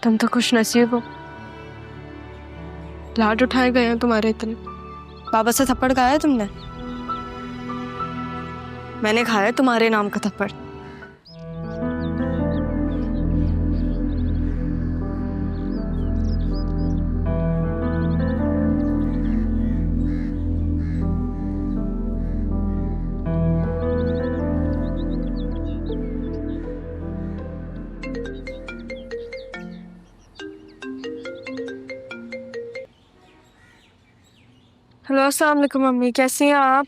तुम तो खुश नसीब हो, लाड उठाए गए हैं तुम्हारे इतने। बाबा से थप्पड़ खाया है तुमने? मैंने खाया तुम्हारे नाम का थप्पड़। हेलो, अस्सलाम वालेकुम मम्मी, कैसी हैं आप?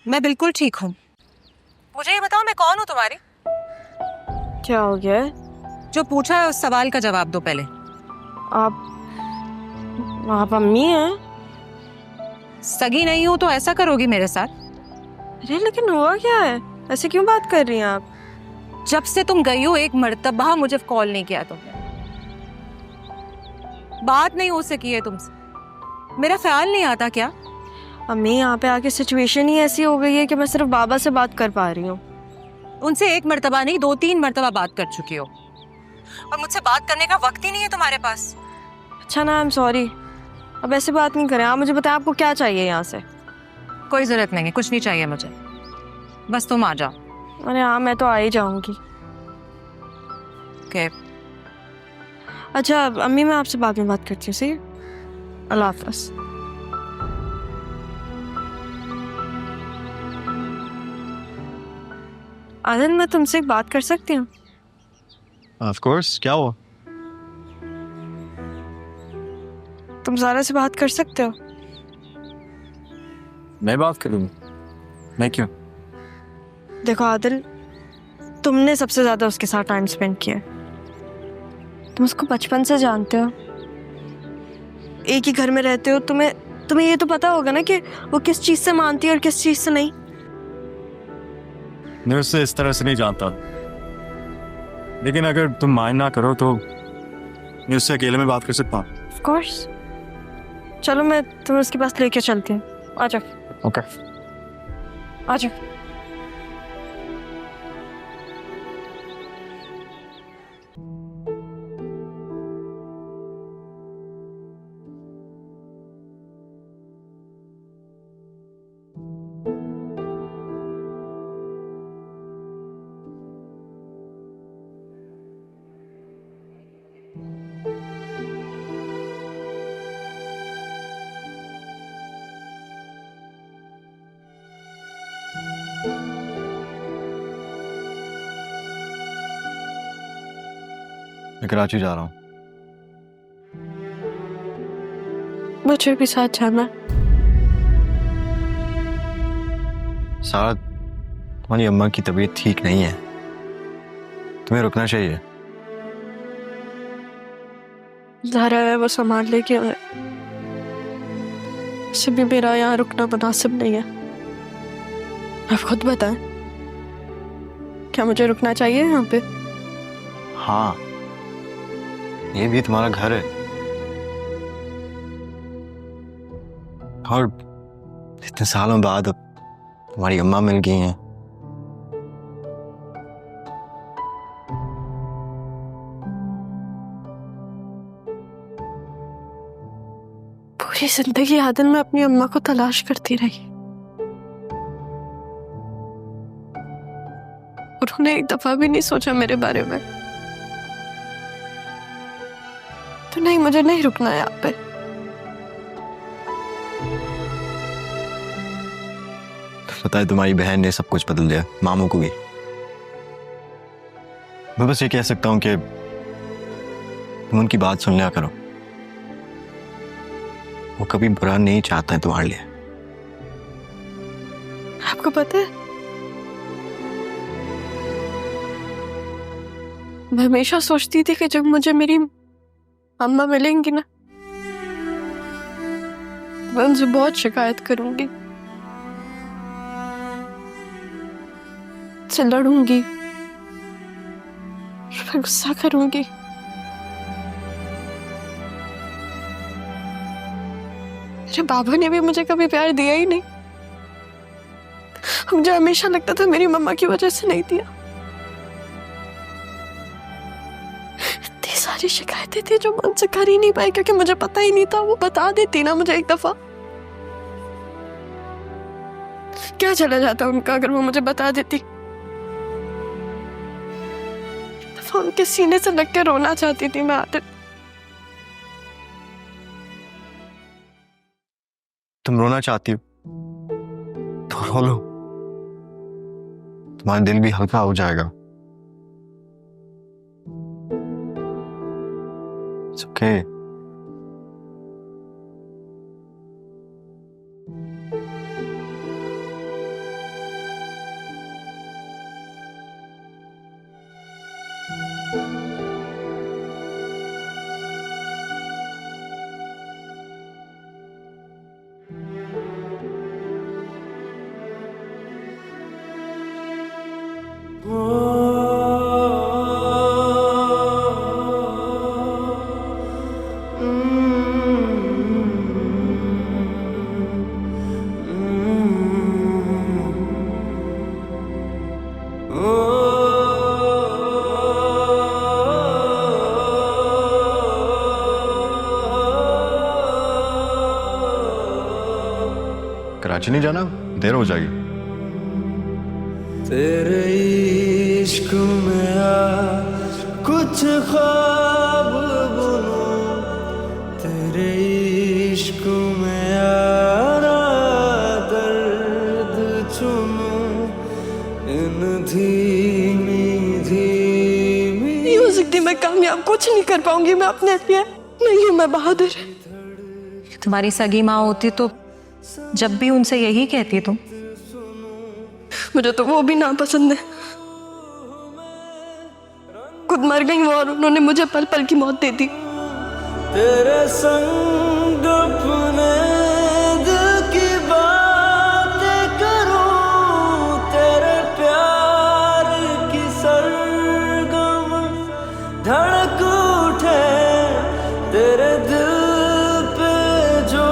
मैं बिल्कुल ठीक हूँ। मुझे ये बताओ मैं कौन हूँ तुम्हारी? क्या हो गया है? जो पूछा है उस सवाल का जवाब दो पहले। आप अम्मी हैं? सगी नहीं हूँ तो ऐसा करोगी मेरे साथ? अरे लेकिन हुआ क्या है? ऐसे क्यों बात कर रही हैं आप? जब से तुम गई हो एक मर्तबा मुझे कॉल नहीं किया तुमने, बात नहीं हो सकी है तुमसे। मेरा ख्याल नहीं आता क्या? अम्मी, यहाँ पे आके सिचुएशन ही ऐसी हो गई है कि मैं सिर्फ बाबा से बात कर पा रही हूँ। उनसे एक मर्तबा नहीं 2-3 मर्तबा बात कर चुकी हो और मुझसे बात करने का वक्त ही नहीं है तुम्हारे पास। अच्छा ना, आई एम सॉरी। अब ऐसे बात नहीं करें। आप मुझे बताएं आपको क्या चाहिए यहाँ से? कोई जरूरत नहीं है, कुछ नहीं चाहिए मुझे, बस तुम आ जाओ। अरे हाँ, मैं तो आ ही जाऊंगी। ओके अच्छा अम्मी, मैं आपसे बाद में बात करती हूँ, सही? अल्लाह हाफ़िज़। आनंद, मैं तुमसे एक बात कर सकती हूँ? ऑफ कोर्स, क्या हुआ? तुम ज़ारा से बात कर सकते हो? मैं बात करूँगी, मैं क्यों? देखो आदिल, तुमने सबसे ज्यादा उसके साथ टाइम स्पेंड किया है। तुम उसको बचपन से जानते हो, एक ही घर में रहते हो। तुम्हें ये तो पता होगा ना कि वो किस चीज से मानती है और किस चीज से नहीं। मैं उससे इस तरह से नहीं जानता, लेकिन अगर तुम माइंड ना करो तो मैं उससे अकेले में बात कर सकता हूँ। ऑफ कोर्स, चलो मैं तुम्हें उसके पास लेके चलती हूँ। आ जाओ। ओके। आ जाओ। मैं कराची जा रहा हूँ। मुझे भी साथ जाना। सारा, तुम्हारी अम्मा की तबीयत ठीक नहीं है, तुम्हें रुकना चाहिए। ज़ारा है, वो सामान लेके आए। वैसे भी मेरा यहाँ रुकना मुनासिब नहीं है। आप खुद बताएं, क्या मुझे रुकना चाहिए यहाँ पे? हाँ, ये भी तुम्हारा घर है और इतने सालों बाद अब तुम्हारी अम्मा मिल गई हैं। पूरी जिंदगी आदिल में अपनी अम्मा को तलाश करती रही। उन्होंने एक दफा भी नहीं सोचा मेरे बारे में। तो नहीं, मुझे नहीं रुकना है यहाँ पे। पता है, तुम्हारी बहन ने सब कुछ बदल दिया, मामू को भी। मैं बस ये कह सकता हूँ कि तुम उनकी बात सुन लिया करो, वो कभी बुरा नहीं चाहता है तुम्हारे लिए। आपको पता है, मैं हमेशा सोचती थी कि जब मुझे मेरी अम्मा मिलेंगी ना, मैं उनसे बहुत शिकायत करूंगी, से लड़ूंगी, मैं गुस्सा करूंगी। मेरे बाबा ने भी मुझे कभी प्यार दिया ही नहीं। मुझे हमेशा लगता था मेरी मम्मा की वजह से नहीं दिया। इतने सारी शिकायतें थी जो मैं उनसे कर ही नहीं पाई क्योंकि मुझे पता ही नहीं था। वो बता देती ना मुझे एक दफा, क्या चला जाता उनका अगर वो मुझे बता देती। एक दफा उनके सीने से लग के रोना चाहती थी मैं आदित्य। तुम रोना चाहती हो तो रो लो, तुम्हारा दिल भी हल्का हो जाएगा। It's okay. कराची नहीं जाना, देर हो जाएगी। तेरे इश्क में आज कुछ ख्वाब बुनूं, तेरे इश्क में यारा दर्द चुनूं, इन धीमी धीमी। म्यूजिक दी मैं कामयाब कुछ नहीं कर पाऊंगी मैं अपने लिए। नहीं मैं बहादुर। तुम्हारी सगी माँ होती तो जब भी उनसे यही कहती तुम। मुझे तो वो भी नापसंद है। खुद मर गई वो और उन्होंने मुझे पल पल की मौत दे दी। तेरे संग अपने दिल की बातें करूं, तेरे प्यार की सरगम धड़क उठे, तेरे दिल पे जो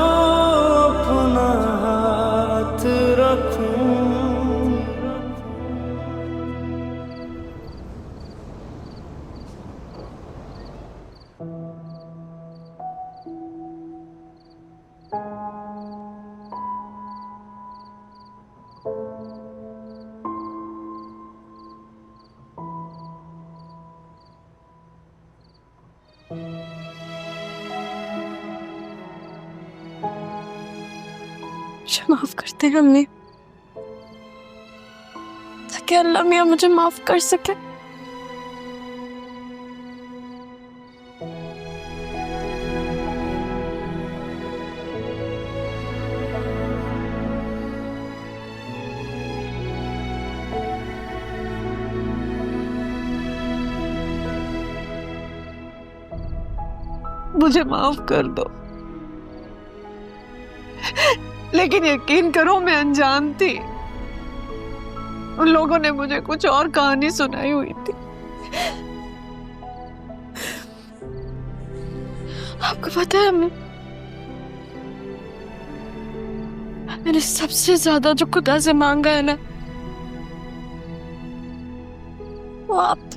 अपना हाथ रखूं। मुझे माफ करते हैं अम्मी, ताकि अल्लाह मियाँ मुझे माफ कर सके। मुझे माफ कर दो, लेकिन यकीन करो मैं अनजान थी। उन लोगों ने मुझे कुछ और कहानी सुनाई हुई थी। आपको पता है अम्मी, मैंने सबसे ज्यादा जो खुदा से मांगा है ना, वो आप थे।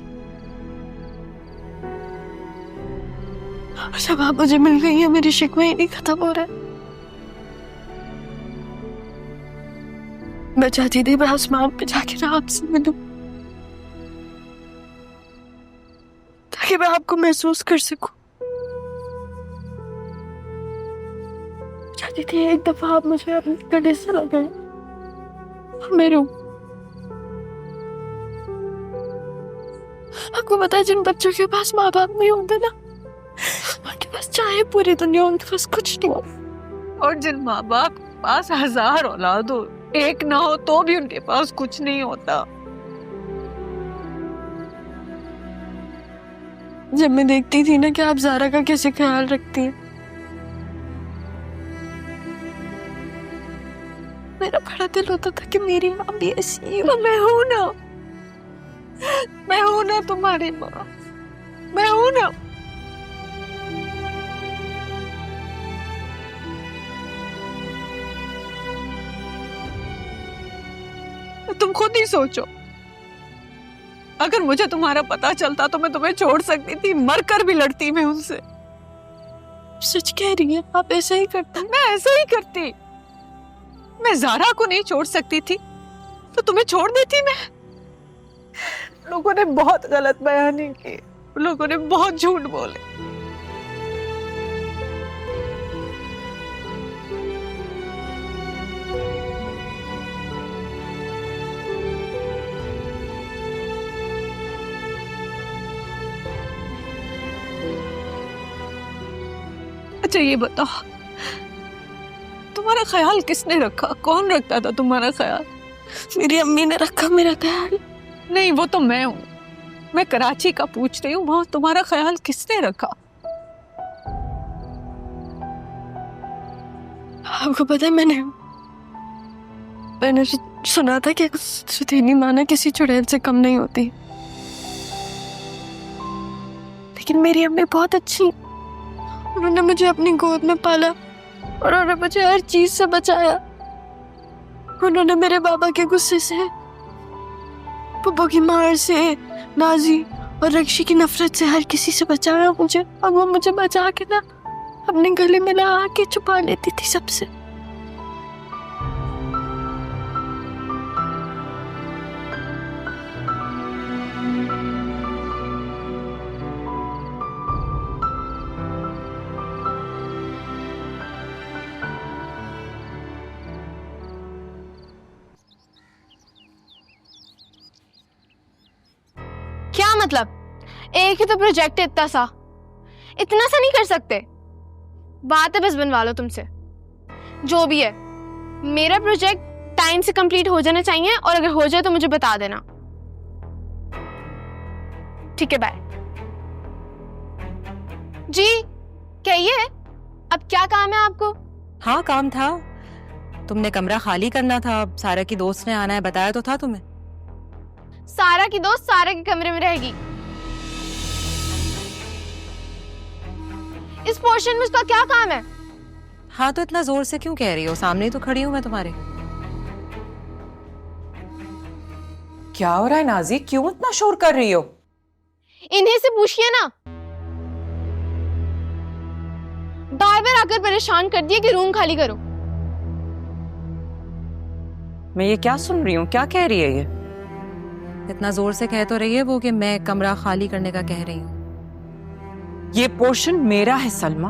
और जब आप मुझे मिल गई है मेरी शिकवा ही नहीं खत्म हो रहा है। मैं चाहती थी मैं आसमान पे जाके ना आपसे मिलूं, ताकि मैं आपको महसूस कर सकूं। चाहती थी एक दफा आप मुझे अपने गले से लगाएं और मैं रूं। आपको पता है जिन बच्चों के पास माँ बाप नहीं होते ना, उनके पास चाहे पूरी दुनिया, उनके पास कुछ नहीं होता। और जिन माँ बाप के पास 1000 औलाद हो, एक ना हो तो भी उनके पास कुछ नहीं होता। जब मैं देखती थी ना कि आप ज़ारा का कैसे ख्याल रखती हैं, मेरा बड़ा दिल होता था कि मेरी माँ भी ऐसी ही हो। मैं हूं ना, मैं हूं ना तुम्हारी माँ, मैं हूं ना। तुम खुद ही सोचो, अगर मुझे तुम्हारा पता चलता तो मैं तुम्हें छोड़ सकती थी, मरकर भी लड़ती मैं उनसे। सच कह रही है, आप ऐसा ही करते? मैं ऐसा ही करती। मैं ज़ारा को नहीं छोड़ सकती थी तो तुम्हें छोड़ देती मैं। लोगों ने बहुत गलत बयानी की, लोगों ने बहुत झूठ बोले। अच्छा ये बताओ, तुम्हारा ख्याल किसने रखा? कौन रखता था तुम्हारा ख्याल? मेरी अम्मी ने रखा मेरा ख्याल। नहीं, वो तो मैं हूँ। मैं कराची का पूछ रही हूँ, वहां तुम्हारा ख्याल किसने रखा? आपको पता है, मैंने सुना था कि सुथेनी माना किसी चुड़ैल से कम नहीं होती। लेकिन मेरी अम्मी बहुत अच्छी, उन्होंने मुझे अपनी गोद में पाला, उन्होंने मुझे हर चीज से बचाया। उन्होंने मेरे बाबा के गुस्से से, पप्पू की मार से, नाजी और रक्षी की नफरत से, हर किसी से बचाया मुझे। और वो मुझे बचा के ना अपने गले में लगा के छुपा लेती थी सबसे। क्या मतलब? एक ही तो प्रोजेक्ट है, इतना सा नहीं कर सकते? बात है बस बनवा लो तुमसे। जो भी है, मेरा प्रोजेक्ट टाइम से कंप्लीट हो जाना चाहिए, और अगर हो जाए तो मुझे बता देना। ठीक है, बाय। जी कहिए, अब क्या काम है आपको? हाँ काम था, तुमने कमरा खाली करना था, सारा की दोस्त ने आना है, बताया तो था तुम्हें। सारा की दोस्त सारा के कमरे में रहेगी। इस पोर्शन में उसका क्या काम है? हाँ तो इतना जोर से क्यों कह रही हो? सामने ही तो खड़ी हूं मैं तुम्हारे। क्या हो रहा है नाजी? क्यों इतना शोर कर रही हो? इन्हीं से पूछिए ना। बार बार आकर परेशान कर दिया कि रूम खाली करो। मैं ये क्या सुन रही हूँ? क्या कह रही है ये? इतना जोर से कह तो रही है वो कि मैं कमरा खाली करने का कह रही हूँ। ये पोर्शन मेरा है सलमा,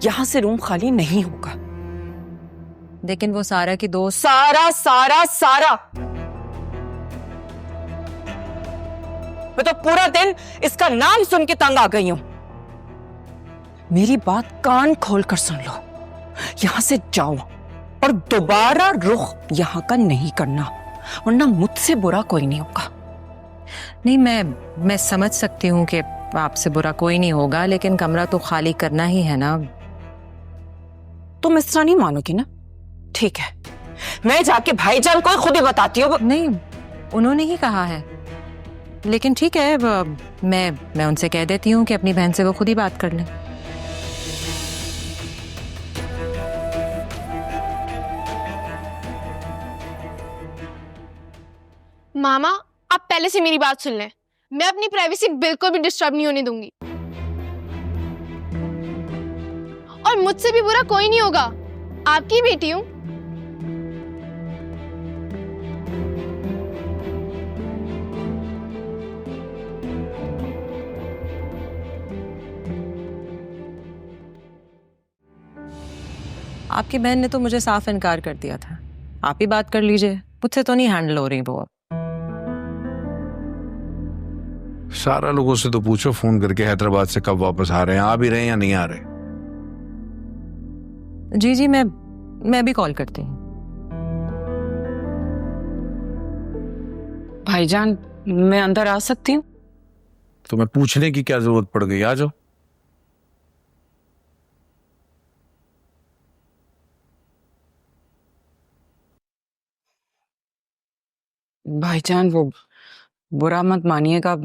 यहां से रूम खाली नहीं होगा। लेकिन वो सारा की दोस्त। सारा सारा सारा, मैं तो पूरा दिन इसका नाम सुन के तंग आ गई हूं। मेरी बात कान खोल कर सुन लो। यहां से जाओ और दोबारा रुख यहां का नहीं करना, वरना मुझसे बुरा कोई नहीं होगा। नहीं, मैं समझ सकती हूँ कि आपसे बुरा कोई नहीं होगा, लेकिन कमरा तो खाली करना ही है ना। तुम इस तरह नहीं मानोगी ना? ठीक है, मैं जाके भाईजान को खुद ही बताती हूँ। नहीं, उन्होंने ही कहा है, लेकिन ठीक है, मैं उनसे कह देती हूँ कि अपनी बहन से वो खुद ही बात कर लें। मामा, आप पहले से मेरी बात सुन लें। मैं अपनी प्राइवेसी बिल्कुल भी डिस्टर्ब नहीं होने दूंगी, और मुझसे भी बुरा कोई नहीं होगा। आपकी बेटी हूं। आपकी बहन ने तो मुझे साफ इनकार कर दिया था। आप ही बात कर लीजिए, मुझसे तो नहीं हैंडल हो रही वो अब। सारा लोगों से तो पूछो फोन करके हैदराबाद से कब वापस आ रहे हैं, आ भी रहे हैं या नहीं आ रहे। जी जी, मैं भी कॉल करती हूँ। भाईजान, मैं अंदर आ सकती हूँ? तुम्हें पूछने की क्या जरूरत पड़ गई? आ जाओ। भाईजान, वो बुरा मत मानिएगा,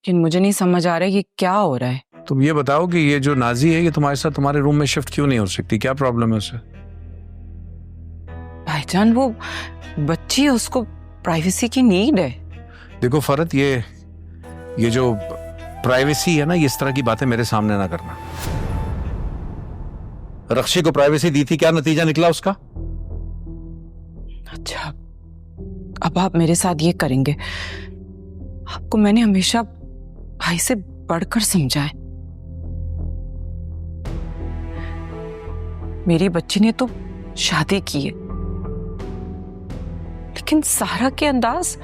लेकिन मुझे नहीं समझ आ रहा है कि क्या हो रहा है। तुम ये बताओ कि ये जो नाजी है, ये तुम्हारे साथ तुम्हारे रूम में शिफ्ट क्यों नहीं हो सकती? क्या प्रॉब्लम है उसे? भाईजान, वो बच्ची है, उसको प्राइवेसी की नीड है। देखो फरत, ये जो प्राइवेसी है ना, ये इस तरह की बातें मेरे सामने ना करना। रक्षी को प्राइवेसी दी थी, क्या नतीजा निकला उसका? अच्छा, अब आप मेरे साथ ये करेंगे? आपको मैंने हमेशा भाई से बढ़कर समझा है। मेरी बच्ची ने तो शादी की है, लेकिन सारा के अंदाज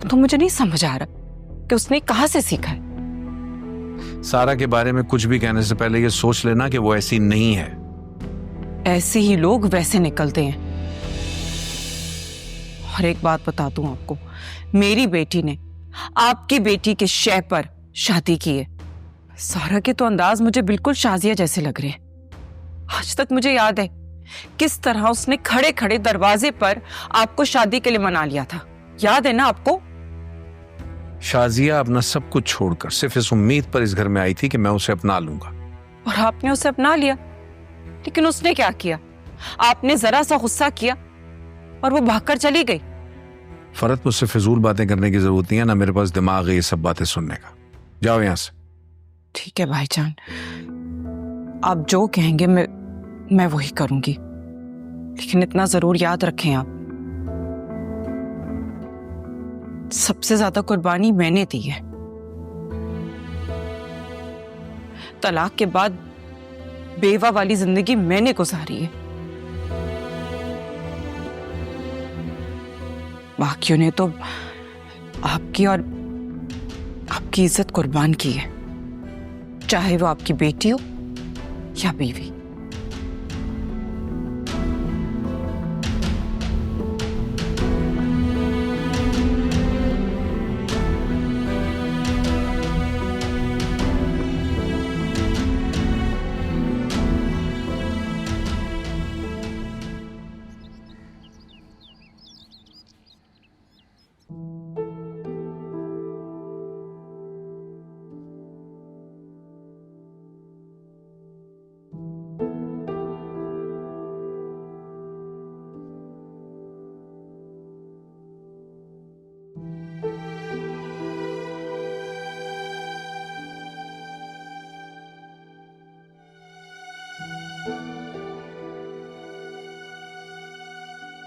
तो मुझे नहीं समझ आ रहा कि उसने कहां से सीखा है। सारा के बारे में कुछ भी कहने से पहले ये सोच लेना कि वो ऐसी नहीं है। ऐसे ही लोग वैसे निकलते हैं। और एक बात बता दूं आपको, मेरी बेटी ने आपकी बेटी के शय पर शादी की है। सारा के तो अंदाज मुझे बिल्कुल शाजिया जैसे लग रहे हैं। आज तक मुझे याद है किस तरह उसने खड़े खड़े दरवाजे पर आपको शादी के लिए मना लिया था। याद है ना आपको? शाजिया अपना सब कुछ छोड़कर सिर्फ इस उम्मीद पर इस घर में आई थी कि मैं उसे अपना लूंगा। और आपने उसे अपना लिया, लेकिन उसने क्या किया? आपने जरा सा गुस्सा किया और वो भागकर चली गई। फरत, मुझसे फिजूल बातें करने की जरूरत नहीं है, ना मेरे पास दिमाग है ये सब बातें सुनने का। जाओ यहां से। ठीक है भाईजान, आप जो कहेंगे मैं वही करूंगी, लेकिन इतना जरूर याद रखें, आप सबसे ज्यादा कुर्बानी मैंने दी है। तलाक के बाद बेवा वाली जिंदगी मैंने गुजारी है। बाकियों ने तो आपकी और आपकी इज्जत कुर्बान की है, चाहे वो आपकी बेटी हो या बीवी।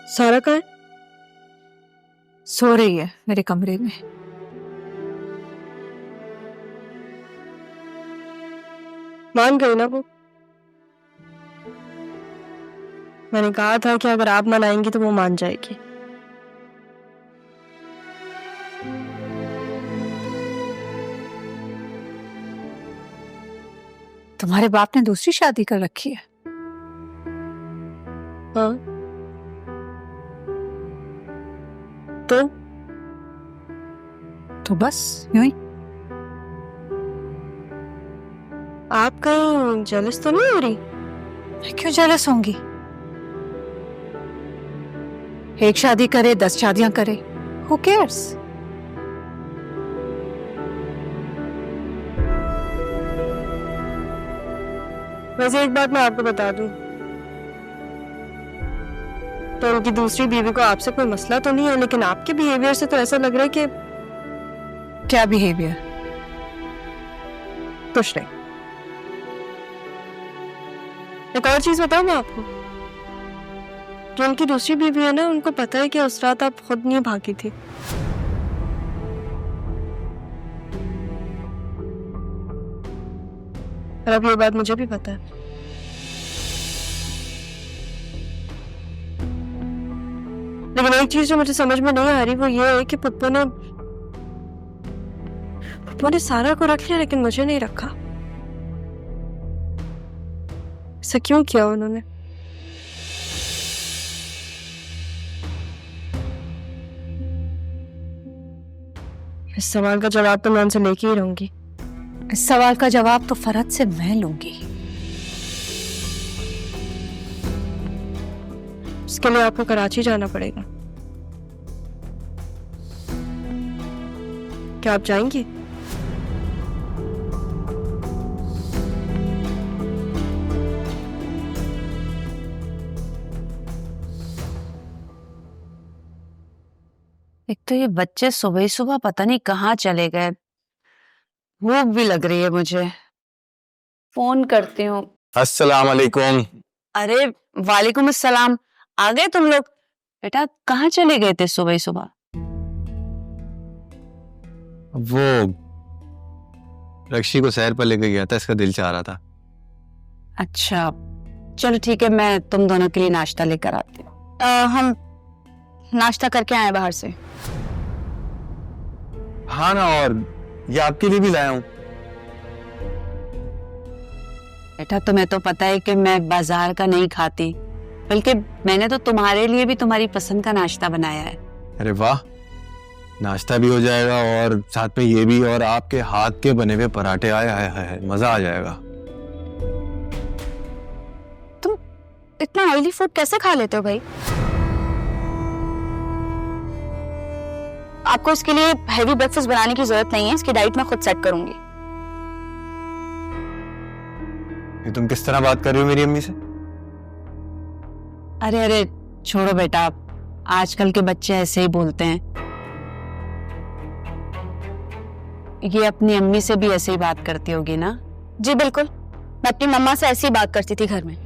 सारा कहाँ है? सो रही है मेरे कमरे में। मान गई ना वो? मैंने कहा था कि अगर आप मनाएंगी तो वो मान जाएगी। तुम्हारे बाप ने दूसरी शादी कर रखी है? हाँ तो बस यूं ही। आप कहीं जेलस तो नहीं हो रही? मैं क्यों जेलस होंगी? एक शादी करे 10 शादियां करे, हु केयर्स? वैसे एक बात मैं आपको बता दूं, तो उनकी दूसरी बीवी को आपसे कोई मसला तो नहीं है, लेकिन आपके बिहेवियर से तो ऐसा लग रहा है कि क्या बिहेवियर? कुछ नहीं। एक और चीज बताऊं मैं आपको, जो उनकी दूसरी बीवी है ना, उनको पता है कि उस रात आप खुद नहीं भागी थी। और अब ये बात मुझे भी पता है। लेकिन एक चीज जो मुझे समझ में नहीं आ रही वो ये है कि पुप्पो ने सारा को रख लिया लेकिन मुझे नहीं रखा। ऐसा क्यों किया उन्होंने? इस सवाल का जवाब तो मैं उनसे लेके ही रहूंगी। इस सवाल का जवाब तो फरहत से मैं लूंगी। इसके लिए आपको कराची जाना पड़ेगा। क्या आप जाएंगी? एक तो ये बच्चे सुबह ही सुबह पता नहीं कहाँ चले गए। भूख भी लग रही है मुझे, फोन करती हूँ। अस्सलाम वालेकुम। अरे वालेकुम अस्सलाम, आ गए तुम लोग? बेटा कहाँ चले गए थे सुबह ही सुबह? वो रक्षी को सैर पर लेके गया था, इसका दिल चाह रहा था। अच्छा चलो ठीक है, मैं तुम दोनों के लिए नाश्ता लेकर आती हूँ। हम नाश्ता करके आए बाहर से। हाँ ना, और ये आपके लिए भी लाया हूँ। बेटा तुम्हें तो पता है कि मैं बाजार का नहीं खाती, बल्कि मैंने तो तुम्हारे लिए भी तुम्हारी पसंद का नाश्ता बनाया है। अरे वाह, नाश्ता भी हो जाएगा और साथ में ये भी, और आपके हाथ के बने हुए पराठे। आया है, मजा आ जाएगा। तुम इतना ऑयली फूड कैसे खा लेते हो भाई? आपको इसके लिए हैवी ब्रेकफास्ट बनाने की जरूरत नहीं है, इसकी डाइट मैं खुद सेट करूंगी। ये तुम किस तरह बात कर रही हो मेरी अम्मी से? अरे अरे छोड़ो बेटा, आजकल के बच्चे ऐसे ही बोलते हैं। ये अपनी अम्मी से भी ऐसे ही बात करती होगी ना? जी बिल्कुल, मैं अपनी मम्मा से ऐसी ही बात करती थी घर में,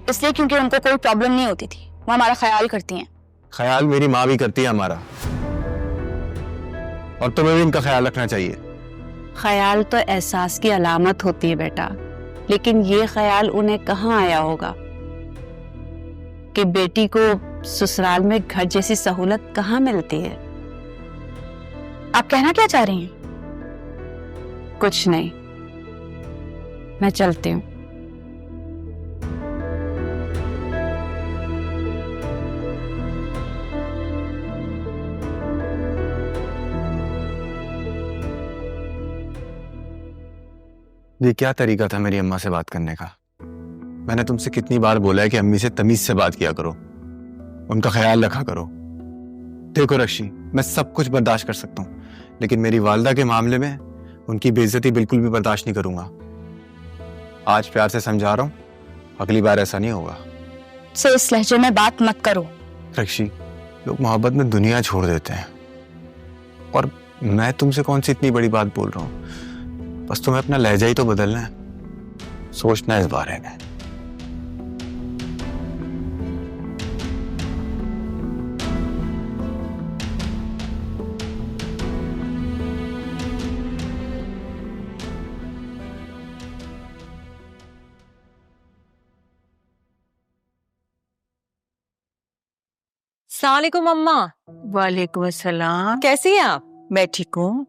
इसलिए क्योंकि उनको कोई प्रॉब्लम नहीं होती थी, वो हमारा ख्याल करती हैं। ख्याल मेरी माँ भी करती है हमारा, और तुम्हें भी इनका ख्याल रखना चाहिए। ख्याल तो एहसास की अलामत होती है बेटा, लेकिन ये ख्याल उन्हें कहाँ आया होगा कि बेटी को ससुराल में घर जैसी सहूलत कहाँ मिलती है? आप कहना क्या चाह रही हैं? कुछ नहीं, मैं चलती हूँ। ये क्या तरीका था मेरी अम्मा से बात करने का? मैंने तुमसे कितनी बार बोला है कि अम्मी से तमीज से बात किया करो, उनका ख्याल रखा करो। देखो रक्षी, मैं सब कुछ बर्दाश्त कर सकता हूँ, लेकिन मेरी वालदा के मामले में उनकी बेइज्जती बिल्कुल भी बर्दाश्त नहीं करूंगा। आज प्यार से समझा रहा हूँ, अगली बार ऐसा नहीं होगा। सो इस लहजे में बात मत करो। रक्षी, लोग मोहब्बत में दुनिया छोड़ देते हैं, और मैं तुमसे कौन सी इतनी बड़ी बात बोल रहा हूँ। बस तुम्हें अपना लहजा ही तो बदलना है, सोचना है इस बारे में। अस्सलाम वालेकुम अम्मा। वालेकुम अस्सलाम। कैसी हैं आप? मैं ठीक हूँ।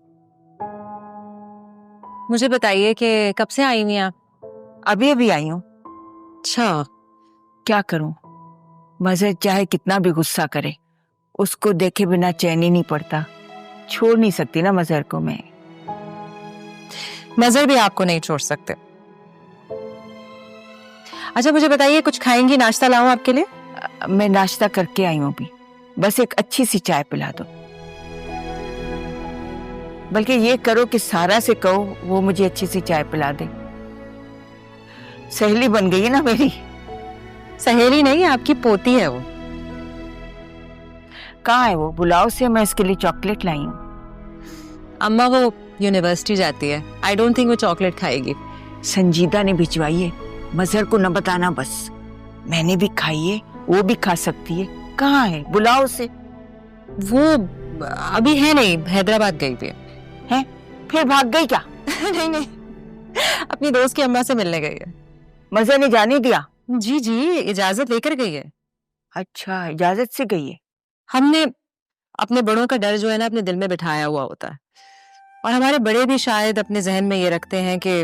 मुझे बताइए कि कब से आई हुई हैं आप? अभी अभी आई हूँ। अच्छा, क्या करूँ, मजहर चाहे कितना भी गुस्सा करे, उसको देखे बिना चैन ही नहीं पड़ता। छोड़ नहीं सकती ना मजहर को मैं। नजर भी आपको नहीं छोड़ सकते। अच्छा मुझे बताइए, कुछ खाएंगी? नाश्ता लाऊं आपके लिए? मैं नाश्ता करके आई हूँ अभी, बस एक अच्छी सी चाय पिला दो। बल्कि ये करो कि सारा से कहो वो मुझे अच्छी सी चाय पिला दे। सहेली बन गई है ना मेरी। सहेली नहीं, आपकी पोती है वो। कहाँ है वो? बुलाओ से, मैं इसके लिए चॉकलेट लाई हूँ। अम्मा वो यूनिवर्सिटी जाती है, आई डोंट थिंक वो चॉकलेट खाएगी। संजीदा ने भिजवाई है, मजहर को न बताना बस। मैंने भी खाई है, वो भी खा सकती है। कहाँ है? बुलाओ उसे। वो अभी है नहीं, हैदराबाद गई थी। है? फिर भाग गई क्या? नहीं नहीं, अपनी दोस्त की अम्मा से मिलने गई है। मजहर ने जाने दिया? जी जी, इजाजत लेकर गई है। अच्छा, इजाजत से गई है। हमने अपने बड़ों का डर जो है ना अपने दिल में बिठाया हुआ होता है, और हमारे बड़े भी शायद अपने जहन में ये रखते हैं कि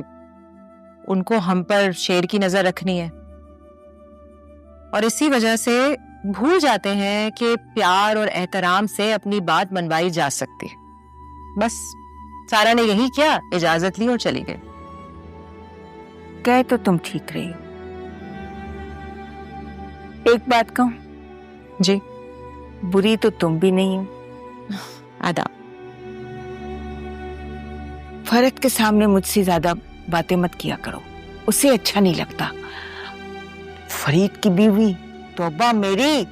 उनको हम पर शेर की नजर रखनी है, और इसी वजह से भूल जाते हैं कि प्यार और एहतराम से अपनी बात मनवाई जा सकती है। बस सारा ने यही किया, इजाजत ली और चली गई। कह तो तुम ठीक रही। एक बात कहूं? जी। बुरी तो तुम भी नहीं हो। आदाब। फरत के सामने मुझसे ज्यादा बातें मत किया करो, उसे अच्छा नहीं लगता। फरीद की बीवी तौबा मेरी,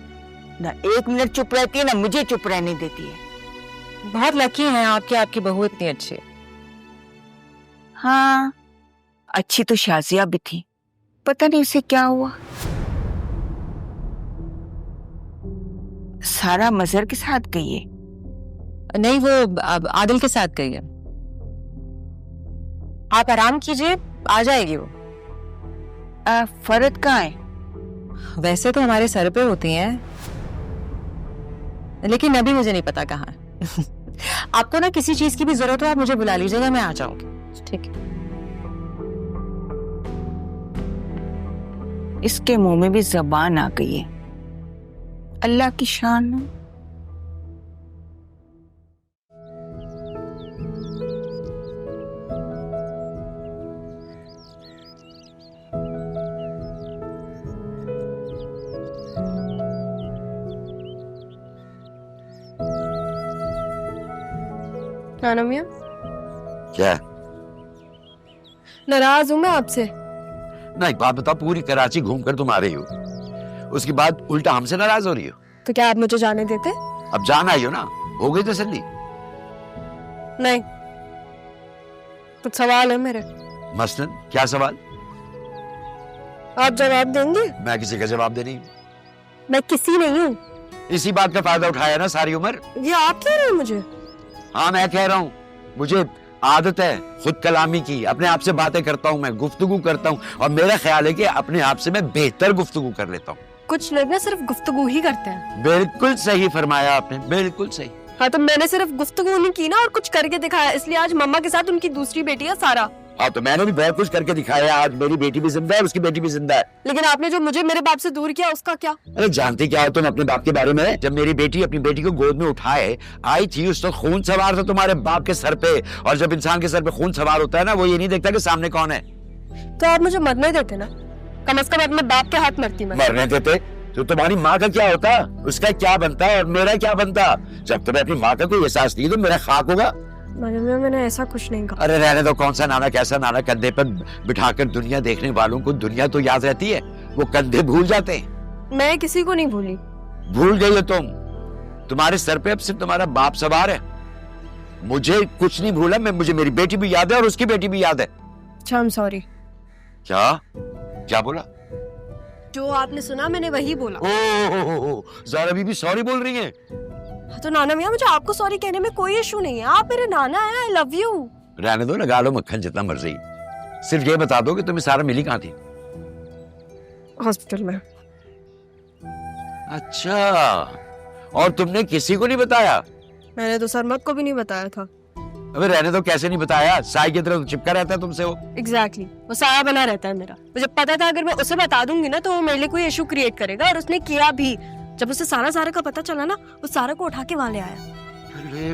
ना एक मिनट चुप रहती है ना मुझे चुप रहने देती है। बहुत लकी हैं आपकी, आपकी बहू इतनी अच्छी है। हाँ, अच्छी तो शाजिया भी थी, पता नहीं उसे क्या हुआ। सारा मजहर के साथ गई है? नहीं, वो अब आदिल के साथ गई है। आप आराम कीजिए, आ जाएगी वो। फरद कहाँ है? वैसे तो हमारे सर पे होती हैं, लेकिन अभी मुझे नहीं पता कहाँ है। आपको ना किसी चीज की भी जरूरत हो आप मुझे बुला लीजिएगा, मैं आ जाऊंगी। ठीक है। इसके मुंह में भी जबान आ गई है, अल्लाह की शान है। नाना मियाँ, क्या? नाराज हूँ मैं आपसे। ना एक बात बताओ, पूरी कराची घूमकर तुम आ रही हो, उसके बाद उल्टा हमसे नाराज हो रही हो? तो क्या आप मुझे जाने देते? अब जान आई हो ना, हो गई तसल्ली? नहीं, कुछ सवाल है मेरे। मसलन क्या सवाल? आप जवाब देंगे? मैं किसी का जवाब दे नहीं हूं। मैं किसी नहीं हूँ। इसी बात का फायदा उठाया ना सारी उम्र। ये आप कह रहे हैं मुझे? हाँ मैं कह रहा हूँ, मुझे आदत है खुद कलामी की, अपने आप से बातें करता हूँ, मैं गुफ्तगू करता हूँ, और मेरा ख्याल है कि अपने आप से मैं बेहतर गुफ्तगू कर लेता हूँ। कुछ लोग ना सिर्फ गुफ्तगू ही करते हैं। बिल्कुल सही फरमाया आपने, बिल्कुल सही। हाँ, तो मैंने सिर्फ गुफ्तगू नहीं की ना, और कुछ करके दिखाया, इसलिए आज मम्मा के साथ उनकी दूसरी बेटी है सारा। हाँ तो मैंने भी बहुत कुछ करके दिखाया, आज मेरी बेटी भी जिंदा है, उसकी बेटी भी जिंदा है। लेकिन आपने जो मुझे मेरे बाप से दूर किया उसका क्या? अरे जानती क्या हो तुम अपने बाप के बारे में? जब मेरी बेटी अपनी बेटी को गोद में उठाए आई थी, उस तो खून सवार था तुम्हारे बाप के सर पे, और जब इंसान के सर पे खून सवार होता है ना, वो ये नहीं देखता कि सामने कौन है। तो आप मुझे मरने देते ना, कम से कम अपने बाप के हाथ मरती मैं। मरने देते तो तुम्हारी माँ का क्या होता, उसका क्या बनता और मेरा क्या बनता? जब तुम्हें अपनी माँ का कोई एहसास नहीं तो मेरा खाक होगा। मैंने ऐसा कुछ नहीं कहा। अरे रहने दो, कौन सा नाना कैसा नाना, कंधे पर बिठाकर दुनिया देखने वालों को दुनिया तो याद रहती है, वो कंधे भूल जाते हैं। मैं किसी को नहीं भूली। भूल गई हो तुम, तुम्हारे सर पे अब सिर्फ तुम्हारा बाप सवार है। मुझे कुछ नहीं भूला, मैं मुझे मेरी बेटी भी याद है और उसकी बेटी भी याद है। अच्छा, I'm sorry। क्या क्या बोला? जो आपने सुना मैंने वही बोला। ओ ज़रा भी सॉरी बोल रही है। तो नाना मियाँ, मुझे आपको सॉरी कहने में कोई इशू नहीं है, आप मेरे नाना हैं, आई लव यू। रहने दो, लगा लो मक्खन जितना मर्जी, सिर्फ ये बता दो कि तुम्हें सारा मिली कहाँ थी? हॉस्पिटल में। अच्छा, और तुमने किसी को नहीं बताया? मैंने तो सरमत को भी नहीं बताया था। अबे रहने दो, कैसे नहीं बताया? साई की तरह तो चिपका रहता है तुमसे वो। एग्जैक्टली, वो साया बना रहता है मेरा। मुझे पता था अगर मैं उसे बता दूंगी ना तो वो मेरे लिए कोई इशू क्रिएट करेगा, और उसने किया भी। जब उसे सारा का पता चला ना, वो सारा को उठा के वहां ले आया। अरे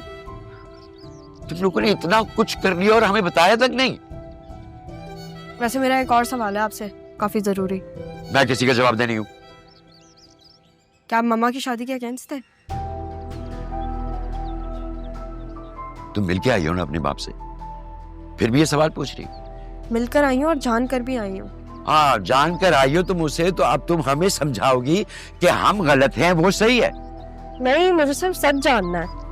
तुम लोगों ने इतना कुछ कर लिया और हमें बताया तक नहीं। वैसे मेरा एक और सवाल है आपसे, काफी जरूरी। मैं किसी का जवाब दे नहीं हूँ। क्या आप मम्मा की शादी के अगेंस्ट थे? तुम मिलके आई हो ना अपने बाप से, फिर भी ये सवाल पूछ रही? मिलकर आई हूँ और जान कर भी आई हूँ। हाँ, जान कर आई हो तुम उसे, तो अब तुम हमें समझाओगी कि हम गलत हैं, वो सही है? नहीं, मुझे सिर्फ सच जानना है।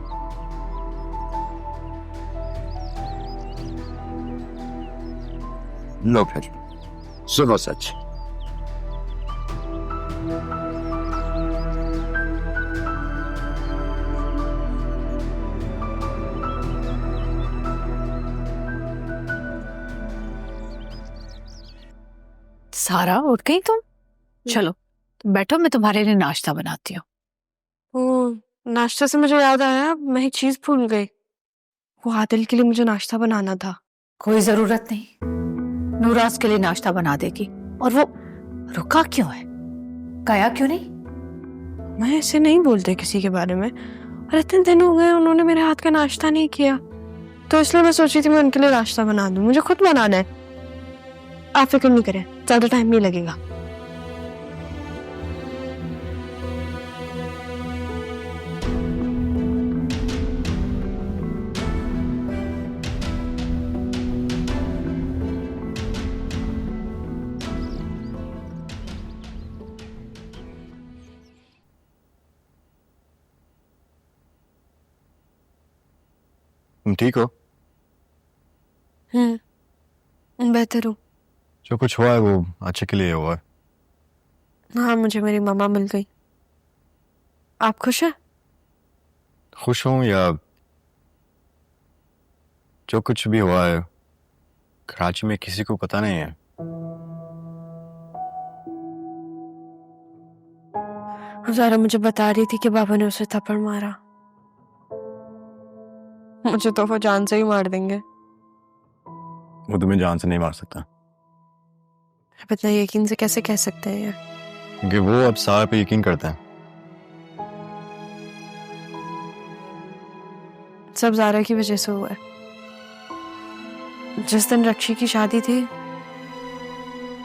लो फिर सुनो सच। सारा उठ गई तुम? चलो बैठो, मैं तुम्हारे लिए नाश्ता बनाती हूँ। ओ, नाश्ते से मुझे याद आया, मैं एक चीज भूल गई। वो आदिल के लिए मुझे नाश्ता बनाना था। कोई जरूरत नहीं, नूराज के लिए नाश्ता बना देगी। और वो रुका क्यों है, गया क्यों नहीं? मैं ऐसे नहीं बोलते किसी के बारे में, और इतने दिन हो गए उन्होंने मेरे हाथ का नाश्ता नहीं किया, तो इसलिए मैं सोची थी मैं उनके लिए नाश्ता बना दूं। मुझे खुद बनाना है, आप फिक्र नहीं करें, ज्यादा टाइम नहीं लगेगा। तुम ठीक हो? बेहतर हूँ। जो कुछ हुआ है वो अच्छे के लिए हुआ है। हाँ, मुझे मेरी मामा मिल गई। आप खुश हैं? खुश हूँ या जो कुछ भी हुआ है कराची में किसी को पता नहीं है। ज़ारा मुझे बता रही थी कि बाबा ने उसे थप्पड़ मारा। मुझे तो वो जान से ही मार देंगे। वो तुम्हें जान से नहीं मार सकता आप इतना यकीन से कैसे कह सकते हैं ये? क्योंकि वो अब सारा पे यकीन करता है। सब ज़ारा की वजह से हुआ है। जिस दिन रक्षी की शादी थी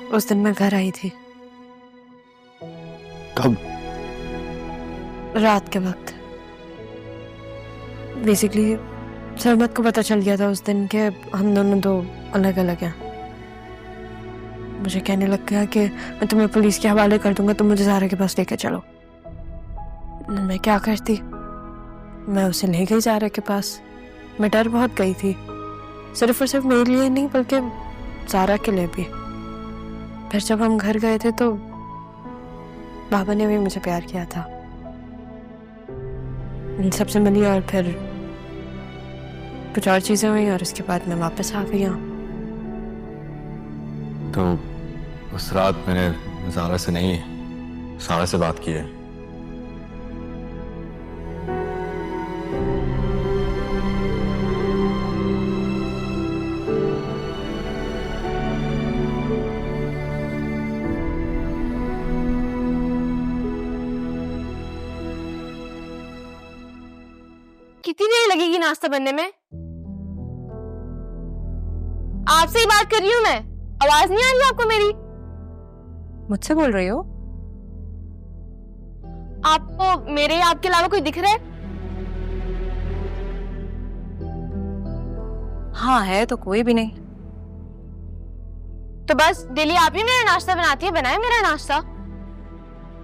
उस दिन मैं घर आई थी। कब? रात के वक्त। बेसिकली सरमत को पता चल गया था उस दिन के हम दोनों तो अलग अलग हैं। मुझे कहने लग गया कि मैं तुम्हें पुलिस के हवाले कर दूंगा, तुम मुझे ज़ारा के पास लेकर चलो। मैं क्या करती, मैं उसे ले गई ज़ारा के पास। मैं डर बहुत गई थी, सिर्फ और सिर्फ मेरे लिए नहीं बल्कि ज़ारा के लिए भी। फिर जब हम घर गए थे तो बाबा ने भी मुझे प्यार किया था। इन सबसे मिली और फिर कुछ और चीजें हुई और उसके बाद मैं वापस आ गई। तो उस रात मैंने ज़ारा से नहीं, सारा से बात की है। कितनी देर लगेगी नाश्ता बनने में? आपसे ही बात कर रही हूँ मैं, आवाज नहीं आ रही आपको मेरी? मुझसे बोल रही हो? आपको मेरे या आपके अलावा कोई दिख रहा है? हाँ है तो कोई भी नहीं। तो बस डेली आप ही मेरा नाश्ता बनाती है, बनाए मेरा नाश्ता।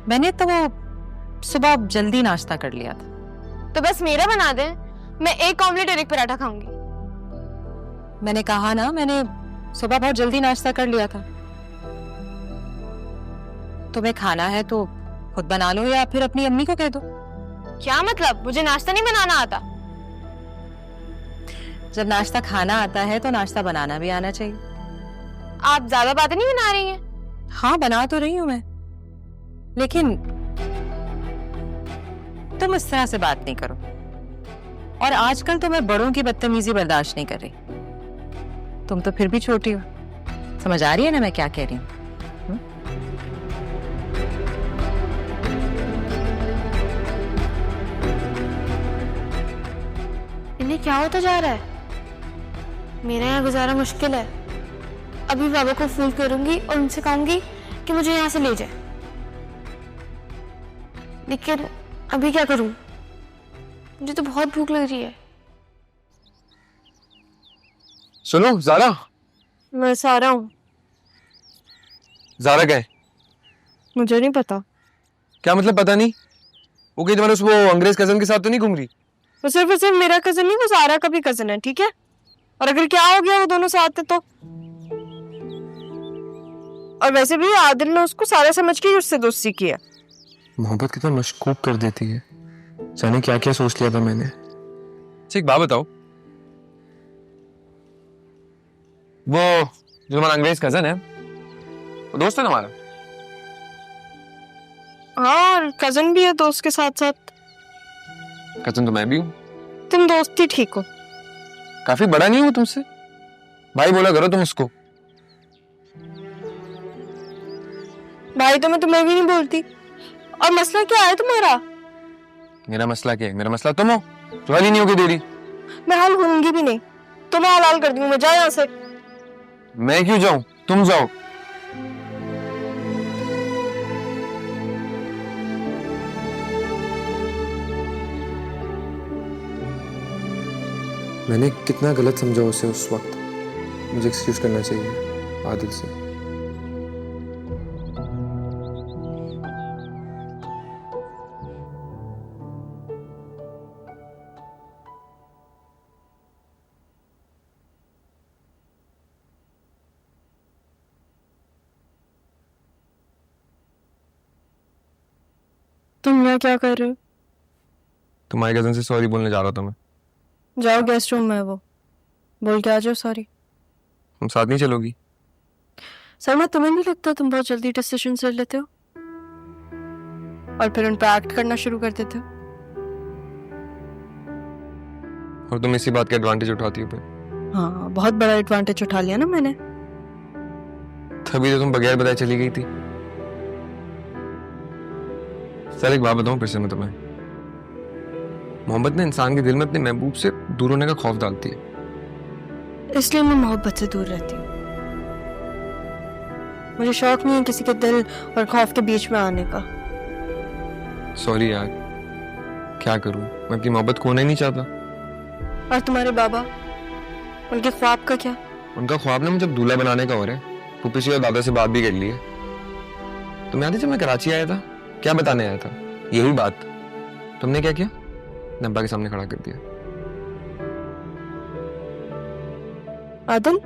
मैंने तो वो सुबह जल्दी नाश्ता कर लिया था। तो बस मेरा बना दे, मैं एक ऑमलेट और एक पराठा खाऊंगी। मैंने कहा ना, मैंने सुबह बहुत जल्दी नाश्ता कर लिया था। तुम्हें खाना है तो खुद बना लो या फिर अपनी अम्मी को कह दो। क्या मतलब? मुझे नाश्ता नहीं बनाना आता? जब नाश्ता खाना आता है तो नाश्ता बनाना भी आना चाहिए। आप ज्यादा बातें नहीं बना रही हैं? हाँ बना तो रही हूं मैं, लेकिन तुम इस तरह से बात नहीं करो। और आजकल तो मैं बड़ों की बदतमीजी बर्दाश्त नहीं कर रही। तुम तो फिर भी छोटी हो, समझ आ रही है ना मैं क्या कह रही हूँ? इन्हें क्या होता जा रहा है? मेरा यहाँ गुजारा मुश्किल है। अभी बाबा को फोन करूंगी और उनसे कहूंगी कि मुझे यहाँ से ले जाए। लेकिन अभी क्या करूं? मुझे तो बहुत भूख लग रही है। सुनो ज़ारा। मैं सारा हूँ। ज़ारा गए? मुझे नहीं पता। क्या मतलब पता नहीं? वो कहीं तुम्हारे वो अंग्रेज कजन के साथ तो नहीं घूम रही? वो सिर्फ मेरा कजन नहीं, वो सारा का भी कजन है, ठीक है? और अगर क्या हो गया वो दोनों साथ थे तो? और वैसे भी आदिल ने उसको सारा समझ के ही उससे दोस्ती की है। मोहब्बत कितना मशकूक कर देती है। जाने क्या क्या सोच लिया था मैंने। एक बात बताओ, वो जो हमारा अंग्रेज कजन है वो दोस्त है तुम्हारा? हाँ, और कजन भी है दोस्त के साथ साथ। कजन तो मैं भी हूँ। तुम दोस्त ही ठीक हो। काफी बड़ा नहीं हूँ तुमसे, भाई बोला करो तुम उसको। भाई तो मैं तुम्हें भी नहीं बोलती। और मसला क्या है तुम्हारा? मेरा मसला क्या है? मेरा मसला तुम हो जो हल ही नहीं होगी दे रही। मैं हल होंगी भी नहीं, तुम्हें हलाल कर दूंगी। जाओ यहाँ से। मैं क्यों जाऊं? तुम जाओ। मैंने कितना गलत समझा उसे उस वक्त। मुझे एक्सक्यूज करना चाहिए आदिल से। तुम यहाँ क्या कर रहे हो? तुम्हारे कजन से सॉरी बोलने जा रहा था मैं। जाओ, गेस्ट रूम में है वो, बोल के आ जाओ सॉरी। तुम साथ नहीं चलोगी? सरमा, तुम्हें नहीं लगता तुम बहुत जल्दी डिसीजन ले लेते हो और फिर उन पर एक्ट करना शुरू कर देते हो? और तुम इसी बात का एडवांटेज उठाती हो फिर। हाँ, बहुत बड़ा एडवांटेज उठा लिया ना मैंने। तभी तो तुम बगैर बताए चली गई थी। सर एक बात बताऊं फिर से मैं तुम्हें, मोहब्बत ने इंसान के दिल में अपने महबूब से दूर होने का खौफ डालती है। इसलिए मैं मोहब्बत से दूर रहती हूँ। मुझे शौक नहीं है किसी के दिल और खौफ के बीच में आने का। सॉरी यार, क्या करूं, मैं अपनी मोहब्बत खोना ही नहीं चाहता। और तुम्हारे बाबा, उनके ख्वाब का क्या? उनका ख्वाब ना मुझे दूल्हा बनाने का हो रहा है। फूफी और दादा से बात भी कर ली है। तुम याद है जब मैं कराची आया था, क्या बताने आया था? यही बात। तुमने क्या किया? नब्बा के सामने खड़ा कर दिया। आदल,